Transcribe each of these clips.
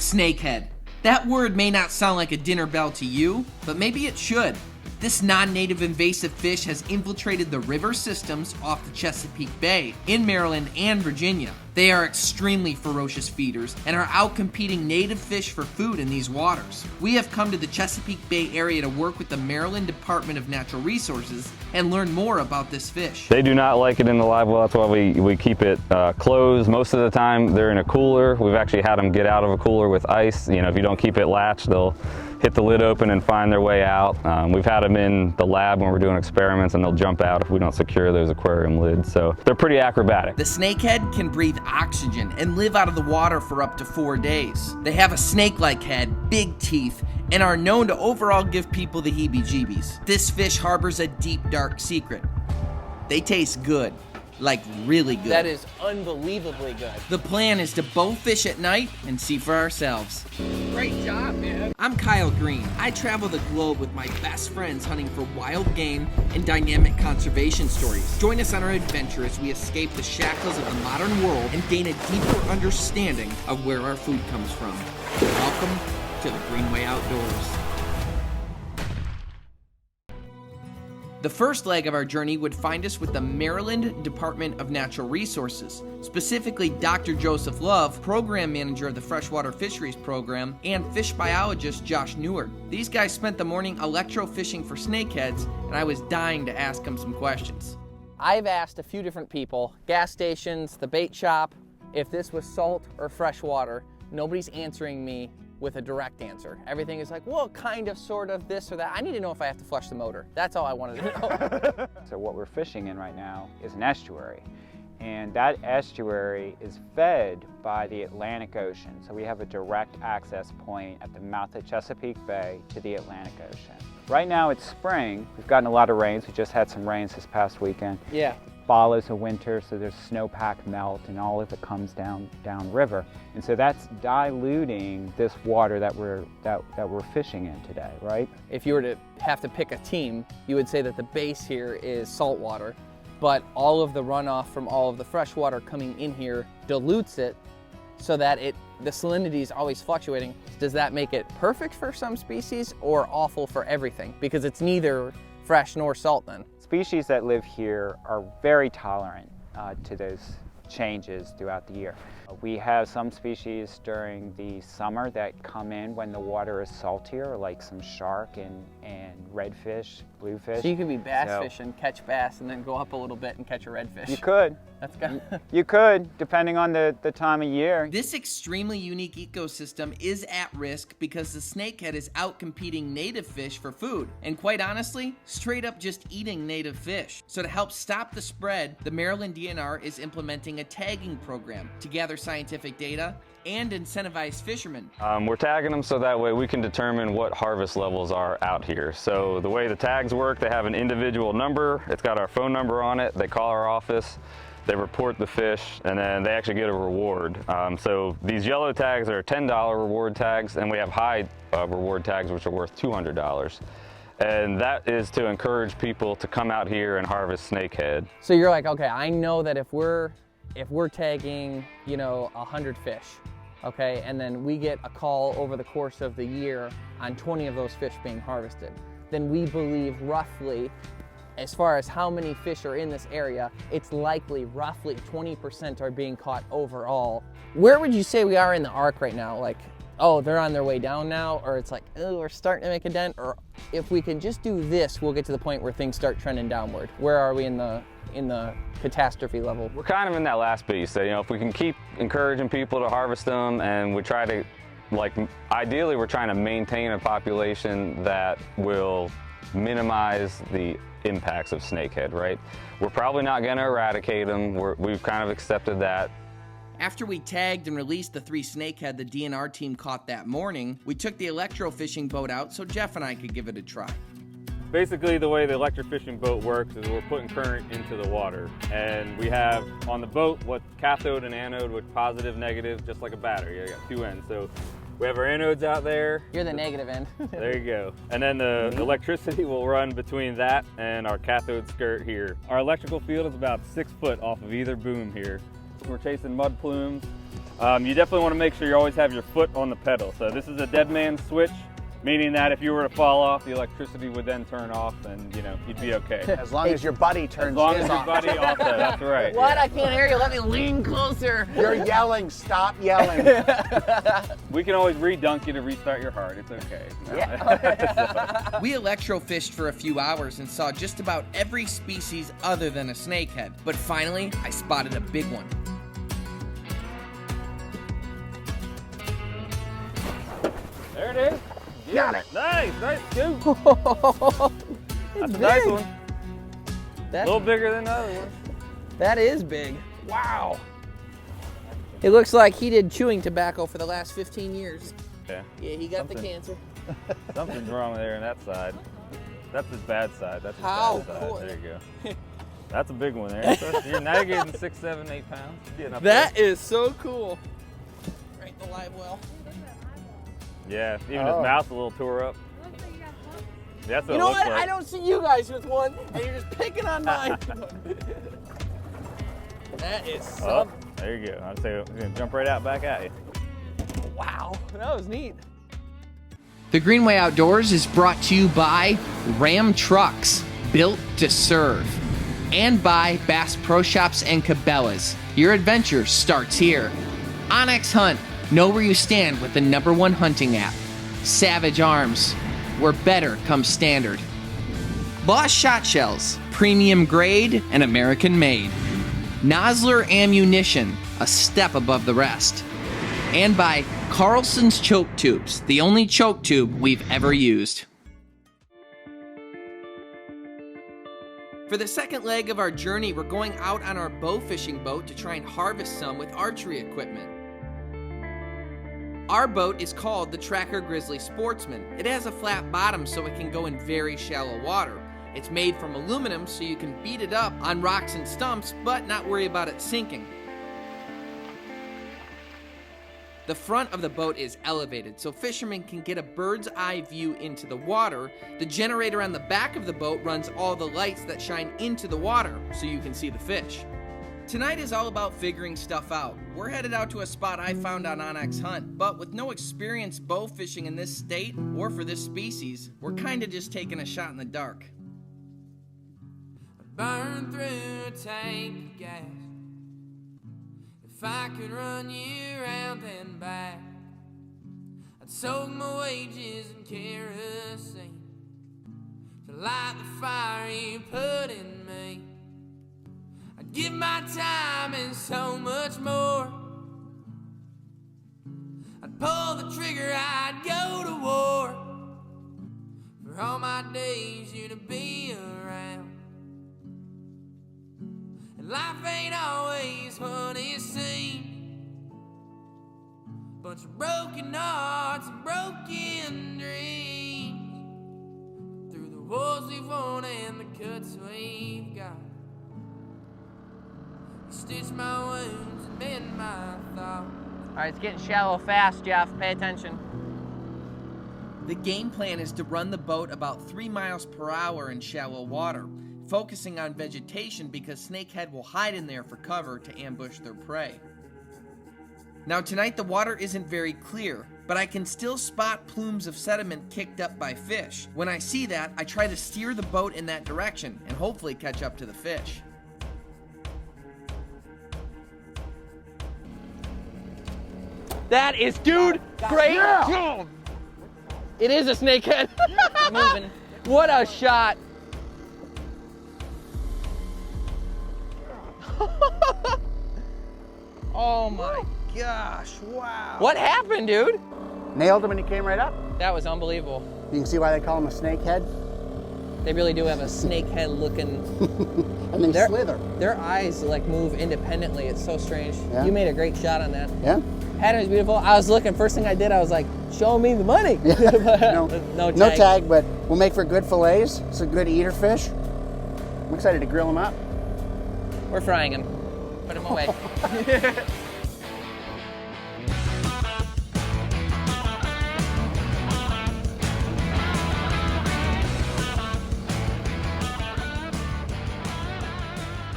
Snakehead. That word may not sound like a dinner bell to you, but maybe it should. This non-native invasive fish has infiltrated the river systems off the Chesapeake Bay in Maryland and Virginia. They are extremely ferocious feeders and are outcompeting native fish for food in these waters. We have come to the Chesapeake Bay area to work with the Maryland Department of Natural Resources and learn more about this fish. They do not like it in the live well. That's why we keep it closed. Most of the time they're in a cooler. We've actually had them get out of a cooler with ice. You know, if you don't keep it latched, they'll hit the lid open and find their way out. We've had them in the lab when we're doing experiments, and they'll jump out if we don't secure those aquarium lids. So they're pretty acrobatic. The snakehead can breathe oxygen and live out of the water for up to 4 days. They have a snake-like head, big teeth, and are known to overall give people the heebie-jeebies. This fish harbors a deep, dark secret. They taste good. Like really good. That is unbelievably good. The plan is to bow fish at night and see for ourselves. Great job, man. I'm Kyle Green. I travel the globe with my best friends hunting for wild game and dynamic conservation stories. Join us on our adventure as we escape the shackles of the modern world and gain a deeper understanding of where our food comes from. Welcome to the Greenway Outdoors. The first leg of our journey would find us with the Maryland Department of Natural Resources, specifically Dr. Joseph Love, Program Manager of the Freshwater Fisheries Program, and fish biologist Josh Neward. These guys spent the morning electro-fishing for snakeheads, and I was dying to ask them some questions. I've asked a few different people, gas stations, the bait shop, if this was salt or fresh water. Nobody's answering me with a direct answer. Everything is like, well, kind of, sort of, this or that. I need to know if I have to flush the motor. That's all I wanted to know. So what we're fishing in right now is an estuary. And that estuary is fed by the Atlantic Ocean. So we have a direct access point at the mouth of Chesapeake Bay to the Atlantic Ocean. Right now it's spring. We've gotten a lot of rains. We just had some rains this past weekend. Yeah. Follows a winter, so there's snowpack melt and all of it comes down river. And so that's diluting this water that we're fishing in today, right? If you were to have to pick a team, you would say that the base here is salt water, but all of the runoff from all of the fresh water coming in here dilutes it so that the salinity is always fluctuating. Does that make it perfect for some species or awful for everything? Because it's neither fresh nor salt then. Species that live here are very tolerant to those changes throughout the year. We have some species during the summer that come in when the water is saltier, like some shark and redfish, bluefish. So you could be bass fishing, catch bass, and then go up a little bit and catch a redfish. You could. That's good. You could, depending on the time of year. This extremely unique ecosystem is at risk because the snakehead is outcompeting native fish for food, and quite honestly, straight up just eating native fish. So to help stop the spread, the Maryland DNR is implementing a tagging program to gather scientific data and incentivize fishermen. We're tagging them so that way we can determine what harvest levels are out here. So the way the tags work, they have an individual number. It's got our phone number on it. They call our office. They report the fish, and then they actually get a reward. So these yellow tags are $10 reward tags, and we have high reward tags, which are worth $200. And that is to encourage people to come out here and harvest snakehead. So you're like, okay, I know that if we're tagging, 100 fish, okay, and then we get a call over the course of the year on 20 of those fish being harvested, then we believe roughly, as far as how many fish are in this area, it's likely roughly 20% are being caught overall. Where would you say we are in the arc right now? Like, oh, they're on their way down now, or it's like, oh, we're starting to make a dent, or if we can just do this, we'll get to the point where things start trending downward. Where are we in the catastrophe level? We're kind of in that last piece. So, if we can keep encouraging people to harvest them, and we try to, ideally we're trying to maintain a population that will minimize the impacts of snakehead, right? We're probably not going to eradicate them. We've kind of accepted that. After we tagged and released the 3 snakehead the DNR team caught that morning, we took the electro-fishing boat out so Jeff and I could give it a try. Basically, the way the electric-fishing boat works is we're putting current into the water, and we have on the boat what cathode and anode, with positive, negative, just like a battery. You got 2 ends. So we have our anodes out there. You're the negative end. There you go. And then the electricity will run between that and our cathode skirt here. Our electrical field is about 6 foot off of either boom here. We're chasing mud plumes You definitely want to make sure you always have your foot on the pedal. So this is a dead man's switch, meaning that if you were to fall off, the electricity would then turn off and, you know, you'd be okay. As long as your buddy turns As long his as your off. buddy off that, that's right. What? Yeah. I can't hear you. Let me lean closer. You're yelling, stop yelling. We can always re-dunk you to restart your heart. It's okay. Yeah. We electrofished for a few hours and saw just about every species other than a snakehead. But finally, I spotted a big one. There it is. Got it. Nice scoop. It's That's a nice big. one. A That's, little bigger than the other one. that is big. Wow. It looks like he did chewing tobacco for the last 15 years. Yeah. Yeah, he got the Something. cancer. Something's wrong there on that side. That's his bad side. That's his How bad side. cool. There you go. That's a big one there. So now you're getting 6, 7, 8 pounds. You're getting up That is so cool. Right in the live well. there. Yeah, even Oh. his mouth's a little tore up. That's what You it know looks what? like. I don't see you guys with one, and you're just picking on mine. That is Oh, something. there you go. I'd say we're gonna jump right out back at you. Wow, that was neat. The Greenway Outdoors is brought to you by Ram Trucks, built to serve, and by Bass Pro Shops and Cabela's. Your adventure starts here. Onyx Hunt, know where you stand with the #1 hunting app. Savage Arms, where better comes standard. Boss Shot Shells, premium grade and American made. Nosler Ammunition, a step above the rest. And by Carlson's Choke Tubes, the only choke tube we've ever used. For the second leg of our journey, we're going out on our bow fishing boat to try and harvest some with archery equipment. Our boat is called the Tracker Grizzly Sportsman. It has a flat bottom so it can go in very shallow water. It's made from aluminum so you can beat it up on rocks and stumps, but not worry about it sinking. The front of the boat is elevated so fishermen can get a bird's eye view into the water. The generator on the back of the boat runs all the lights that shine into the water so you can see the fish. Tonight is all about figuring stuff out. We're headed out to a spot I found on Onyx Hunt, but with no experience bow fishing in this state or for this species, we're kinda just taking a shot in the dark. Burn through a tank of gas. If I could run you around and back, I'd soak my wages in kerosene to light the fire you put in me. I'd give my time and so much more. I'd pull the trigger, I'd go to war. For all my days you to be around. And life ain't always what it seems. Bunch of broken hearts and broken dreams. Through the wars we've won and the cuts we've got, you stitch my wounds and mend my thoughts. All right, it's getting shallow fast, Jeff. Pay attention. The game plan is to run the boat about 3 miles per hour in shallow water, focusing on vegetation because snakehead will hide in there for cover to ambush their prey. Now tonight the water isn't very clear, but I can still spot plumes of sediment kicked up by fish. When I see that, I try to steer the boat in that direction and hopefully catch up to the fish. That is, dude, great job. It is a snakehead. Moving. What a shot. Oh my gosh, wow. What happened, dude? Nailed him and he came right up. That was unbelievable. You can see why they call him a snakehead. They really do have a snakehead looking. And they They're- slither. Their eyes like move independently. It's so strange. Yeah. You made a great shot on that. Yeah? Pattern is beautiful. I was looking, first thing I did, I was like, show me the money. No, no tag. no tag, but we'll make for good fillets. It's a good eater fish. I'm excited to grill them up. We're frying him. Put him away.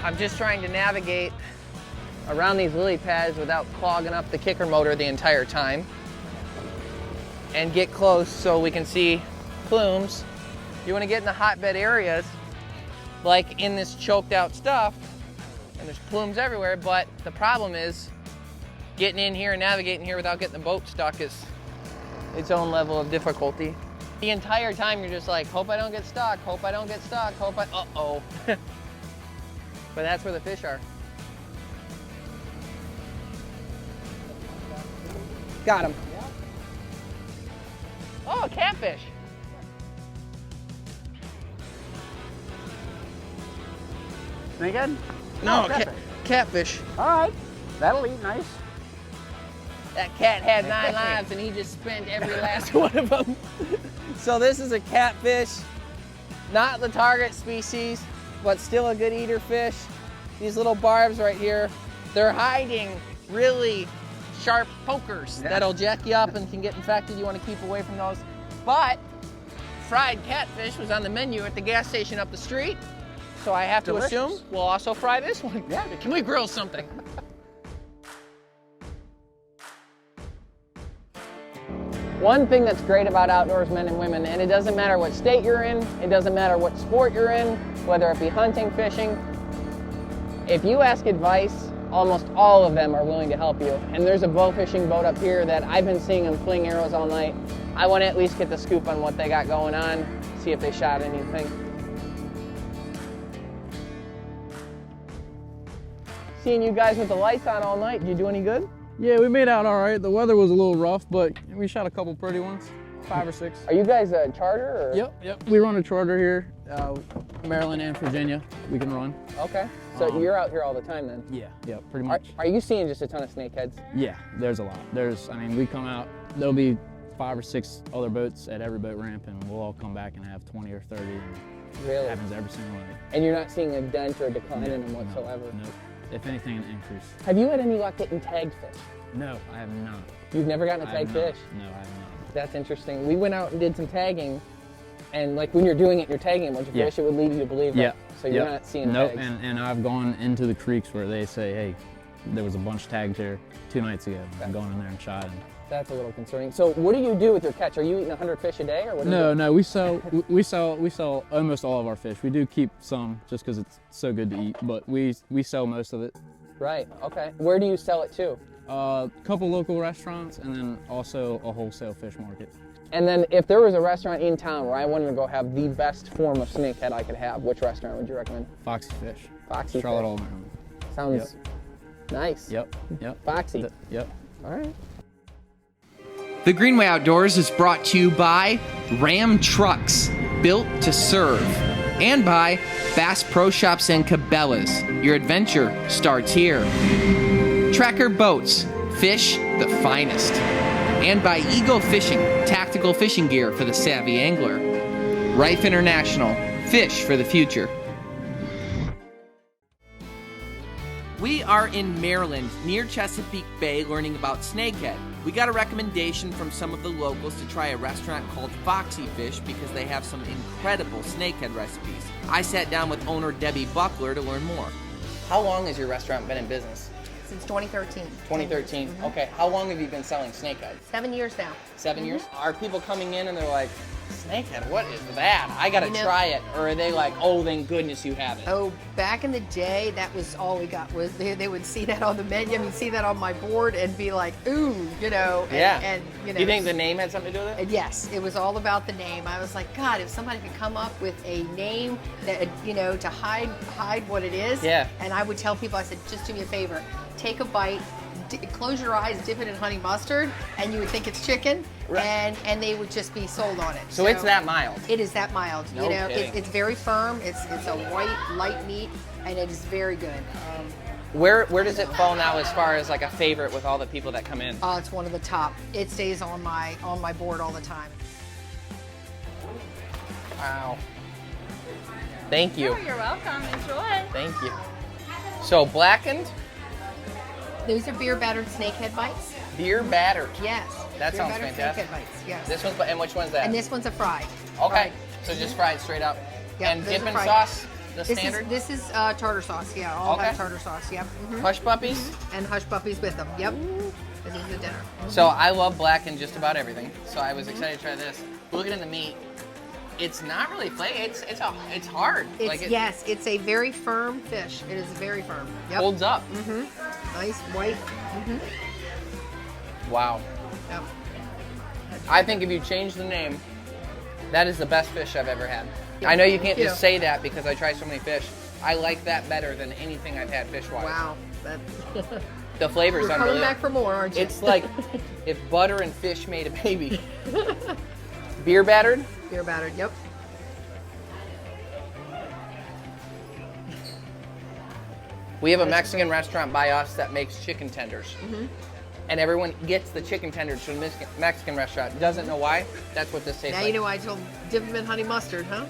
I'm just trying to navigate around these lily pads without clogging up the kicker motor the entire time. And get close so we can see plumes. You want to get in the hotbed areas, like in this choked out stuff, and there's plumes everywhere, but the problem is getting in here and navigating here without getting the boat stuck is its own level of difficulty. The entire time you're just like, hope I don't get stuck, hope I don't get stuck, hope I, uh-oh. But that's where the fish are. Got him. Oh, a catfish. Snakehead? No, catfish. Catfish. All right, that'll eat nice. That cat had 9 lives and he just spent every last one of them. So this is a catfish, not the target species, but still a good eater fish. These little barbs right here, they're hiding really sharp pokers that'll jack you up and can get infected. You want to keep away from those. But fried catfish was on the menu at the gas station up the street, so I have to assume we'll also fry this one. Yeah. Can we grill something? One thing that's great about outdoors men and women, and it doesn't matter what state you're in, it doesn't matter what sport you're in, whether it be hunting, fishing, if you ask advice, almost all of them are willing to help you. And there's a bow fishing boat up here that I've been seeing them fling arrows all night. I want to at least get the scoop on what they got going on, see if they shot anything. Seeing you guys with the lights on all night, did you do any good? Yeah, we made out all right. The weather was a little rough, but we shot a couple pretty ones, 5 or 6. Are you guys a charter? Or? Yep. We run a charter here, Maryland and Virginia. We can run. Okay. So you're out here all the time then? Yeah, pretty much. Are you seeing just a ton of snakeheads? Yeah, there's a lot. We come out, there'll be 5 or 6 other boats at every boat ramp, and we'll all come back and have 20 or 30. And really? It happens every single night. And you're not seeing a dent or a decline in them whatsoever? No. If anything, an increase. Have you had any luck getting tagged fish? No, I have not. You've never gotten a tagged fish? No, I have not. That's interesting. We went out and did some tagging, and like when you're doing it, you're tagging a bunch of fish, it would lead you to believe that. So you're not seeing tags. Nope, and I've gone into the creeks where they say, hey, there was a bunch tagged here 2 nights ago. I'm going in there and shot. That's a little concerning. So what do you do with your catch? Are you eating 100 fish a day, or what? No, we sell almost all of our fish. We do keep some just because it's so good to eat, but we sell most of it. Right. Okay. Where do you sell it to? A couple local restaurants, and then also a wholesale fish market. And then if there was a restaurant in town where I wanted to go have the best form of snakehead I could have, which restaurant would you recommend? Foxy Fish. Foxy Charlotte, Fish. All Maryland. Sounds nice. Yep. Foxy. Yep. All right. The Greenway Outdoors is brought to you by Ram Trucks, built to serve, and by Bass Pro Shops and Cabela's. Your adventure starts here. Tracker Boats, fish the finest. And by Eagle Fishing, tactical fishing gear for the savvy angler. Rife International, fish for the future. We are in Maryland, near Chesapeake Bay, learning about snakehead. We got a recommendation from some of the locals to try a restaurant called Foxy Fish because they have some incredible snakehead recipes. I sat down with owner Debbie Buckler to learn more. How long has your restaurant been in business? Since 2013. 2013. Mm-hmm. Okay. How long have you been selling snakehead? 7 years now. 7 years? Are people coming in and they're like, snakehead, what is that? I gotta try it. Or are they like, oh, thank goodness you have it? Oh, back in the day, that was all we got. Was they would see that on the menu, see that on my board, and be like, ooh, And Do you think the name had something to do with it? And yes, it was all about the name. I was like, God, if somebody could come up with a name that to hide what it is. Yeah. And I would tell people, I said, just do me a favor, take a bite. Close your eyes, dip it in honey mustard, and you would think it's chicken, right. and they would just be sold on it. So it's that mild? It is that mild. No kidding. It's very firm. It's a white, light meat, and it is very good. Where does it fall now as far as like a favorite with all the people that come in? It's one of the top. It stays on my board all the time. Wow. Thank you. Oh, you're welcome. Enjoy. Thank you. So blackened? Those are beer battered snakehead bites. Beer battered? Yes. That beer sounds battered fantastic. Snakehead bites, yes. This one's, and which one's that? And this one's a fried. Okay, Fried. so just fried straight up. Yep, And those are dipping fried. sauce? the standard? This is tartar sauce, yeah. All Okay. have tartar sauce, yep. Hush puppies. And hush puppies with them, yep. This is the dinner. So I love black in just about everything. So I was excited to try this. Looking at the meat, it's not really flaky. It's hard. Yes, it's a very firm fish. It is very firm. Yep. Holds up. Nice, white. Wow. Yep. I think if you change the name, that is the best fish I've ever had. I know you can't just say that because I try so many fish. I like that better than anything I've had fish-wise. Wow. The flavor's You're unbelievable. coming back for more, aren't you? It's like if butter and fish made a baby. Beer battered? Beer battered, yep. We have a Mexican restaurant by us that makes chicken tenders. And everyone gets the chicken tenders from the Mexican restaurant. Doesn't know why. That's what this tastes like. Now you know why I told dip them in honey mustard, huh?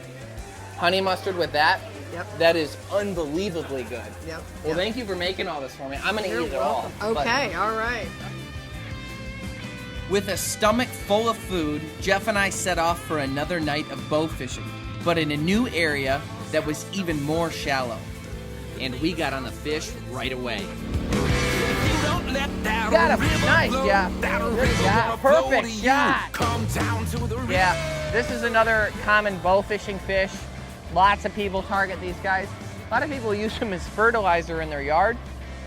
Honey mustard with that? Yep. That is unbelievably good. Yep. Well, thank you for making all this for me. I'm going to eat it all. Okay, all right. With a stomach full of food, Jeff and I set off for another night of bow fishing, but in a new area that was even more shallow. And we got on the fish right away. Got him. Nice, Jeff. Good job. Perfect shot. Yeah, this is another common bow fishing fish. Lots of people target these guys. A lot of people use them as fertilizer in their yard.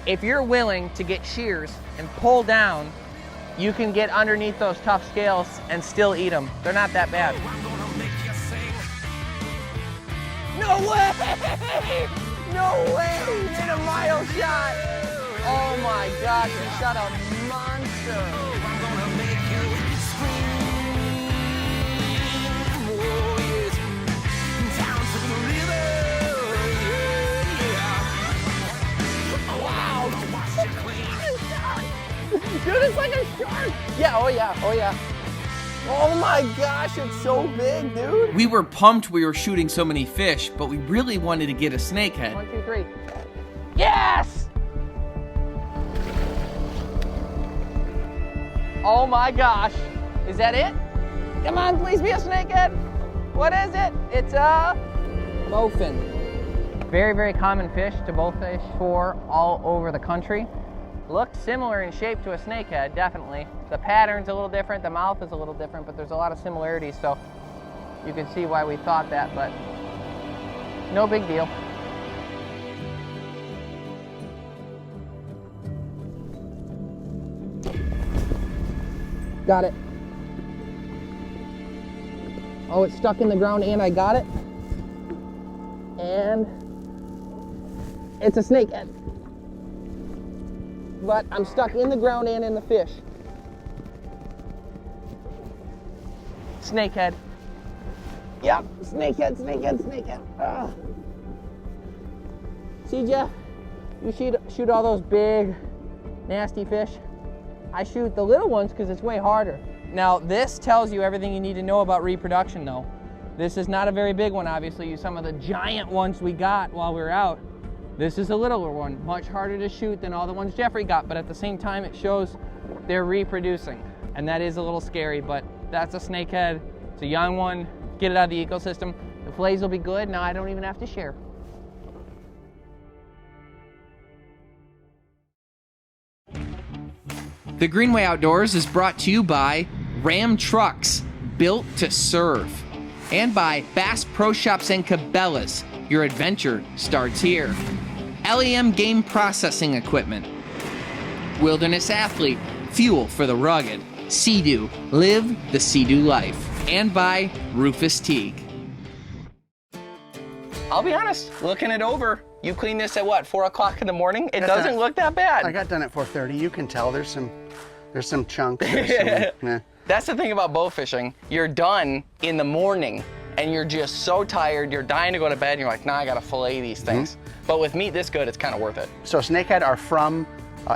If you're willing to get shears and pull down, you can get underneath those tough scales and still eat them. They're not that bad. No way! No way! He hit a mile shot! Oh my gosh, he shot a monster! Dude, it's like a shark! Yeah, oh yeah, oh yeah. Oh my gosh, it's so big, dude! We were pumped we were shooting so many fish, but we really wanted to get a snakehead. 1, 2, 3. Yes! Oh my gosh. Is that it? Come on, please be a snakehead. What is it? It's a bowfin. Very, very common fish to bowfish for all over the country. Looks similar in shape to a snakehead, definitely. The pattern's a little different, the mouth is a little different, but there's a lot of similarities, so you can see why we thought that, but no big deal. Got it. Oh, it's stuck in the ground and I got it. And it's a snakehead. But I'm stuck in the ground and in the fish. Snakehead. Yep, snakehead, snakehead, snakehead. Ugh. See, Jeff, you shoot all those big, nasty fish. I shoot the little ones because it's way harder. Now, this tells you everything you need to know about reproduction, though. This is not a very big one, obviously. You some of the giant ones we got while we were out. This is a littler one, much harder to shoot than all the ones Jeffrey got, but at the same time, it shows they're reproducing. And that is a little scary, but that's a snakehead. It's a young one. Get it out of the ecosystem. The fillets will be good. Now I don't even have to share. The Greenway Outdoors is brought to you by Ram Trucks, built to serve, and by Bass Pro Shops and Cabela's. Your adventure starts here. LEM Game Processing Equipment, Wilderness Athlete, fuel for the rugged. Sea-Doo, live the Sea-Doo life. And by Rufus Teague. I'll be honest, looking it over, you clean this at what, 4 o'clock in the morning? It doesn't look that bad. I got done at 4:30. You can tell there's some chunks. That's the thing about bow fishing. You're done in the morning and you're just so tired, you're dying to go to bed, and you're like, nah, I gotta fillet these things. But with meat this good, it's kind of worth it. So snakehead are from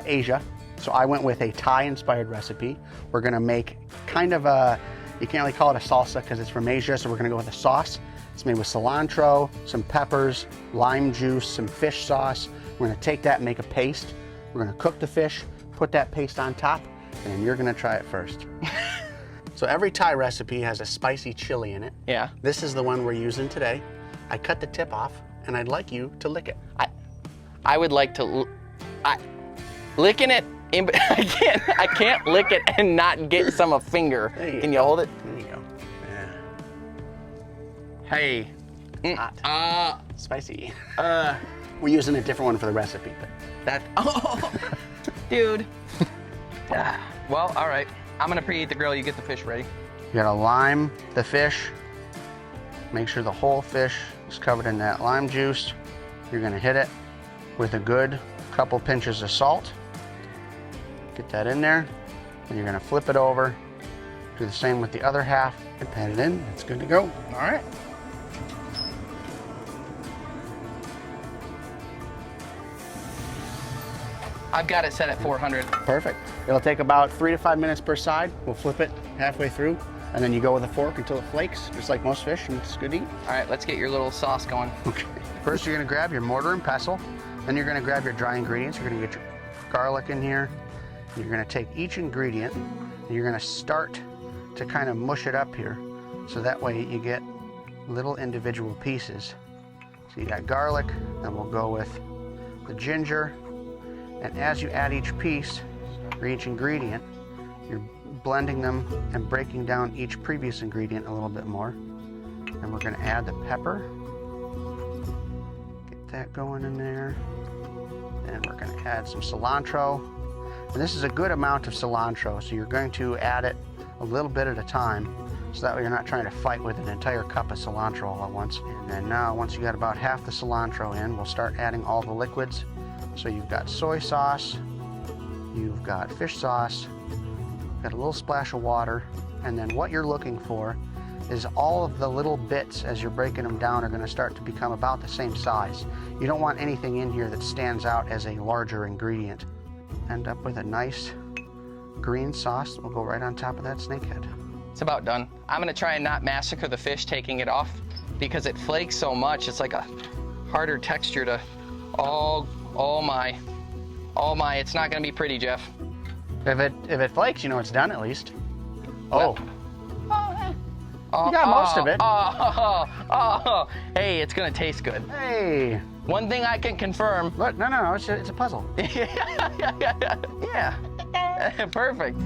Asia. So I went with a Thai-inspired recipe. We're gonna make kind of a, you can't really call it a salsa because it's from Asia, so we're gonna go with a sauce. It's made with cilantro, some peppers, lime juice, some fish sauce. We're gonna take that and make a paste. We're gonna cook the fish, put that paste on top, and then you're gonna try it first. So every Thai recipe has a spicy chili in it. Yeah. This is the one we're using today. I cut the tip off and I'd like you to lick it. I would like to, licking it, I can't lick it and not get some finger. Can you hold it? There you go. Yeah. Hey, hot. Spicy. We're using a different one for the recipe. But Dude. Well, all right. I'm gonna preheat the grill. You get the fish ready. You gotta lime the fish. Make sure the whole fish is covered in that lime juice. You're gonna hit it with a good couple pinches of salt. Get that in there. And you're gonna flip it over. Do the same with the other half and pat it in. It's good to go. All right. I've got it set at 400. Perfect. It'll take about 3 to 5 minutes per side. We'll flip it halfway through, and then you go with a fork until it flakes, just like most fish, and it's good to eat. All right, let's get your little sauce going. Okay. First, you're gonna grab your mortar and pestle. Then you're gonna grab your dry ingredients. You're gonna get your garlic in here. You're gonna take each ingredient, and you're gonna start to kind of mush it up here. So that way you get little individual pieces. So you got garlic, then we'll go with the ginger. And as you add each piece, or each ingredient, you're blending them and breaking down each previous ingredient a little bit more. And we're gonna add the pepper. Get that going in there. And we're gonna add some cilantro. And this is a good amount of cilantro, so you're going to add it a little bit at a time, so that way you're not trying to fight with an entire cup of cilantro all at once. And then now, once you got about half the cilantro in, we'll start adding all the liquids. So you've got soy sauce, you've got fish sauce, got a little splash of water, and then what you're looking for is all of the little bits as you're breaking them down are gonna start to become about the same size. You don't want anything in here that stands out as a larger ingredient. End up with a nice green sauce that will go right on top of that snakehead. It's about done. I'm gonna try and not massacre the fish taking it off because it flakes so much. It's like a harder texture to, oh my, it's not gonna be pretty, Jeff. If it flakes, you know it's done at least. Oh. You got most of it. Hey, it's gonna taste good. Hey. One thing I can confirm. What? No, it's a puzzle. Yeah. Perfect.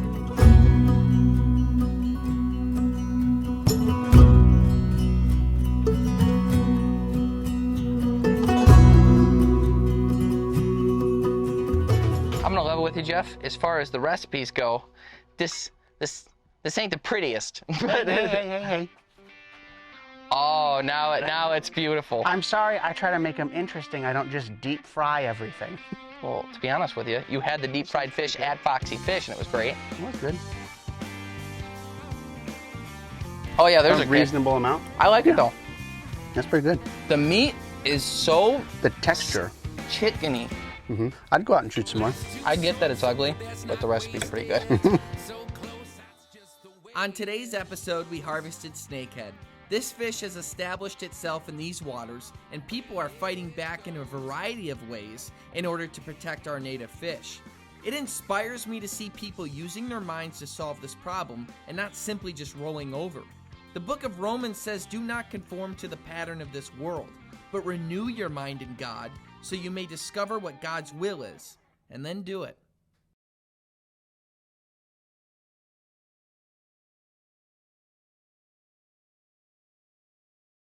I'm gonna level with you, Jeff. As far as the recipes go, this ain't the prettiest. Hey. Oh, now it's beautiful. I'm sorry, I try to make them interesting. I don't just deep fry everything. Well, to be honest with you, you had the deep fried fish at Foxy Fish, and it was great. It was good. Oh yeah, there's a reasonable amount. I like it though. That's pretty good. The meat is so The texture. chickeny. I'd go out and shoot some more. I get that it's ugly, but the recipe's pretty good. On today's episode, we harvested snakehead. This fish has established itself in these waters, and people are fighting back in a variety of ways in order to protect our native fish. It inspires me to see people using their minds to solve this problem and not simply just rolling over. The book of Romans says, "Do not conform to the pattern of this world, but renew your mind in God, so you may discover what God's will is, and then do it."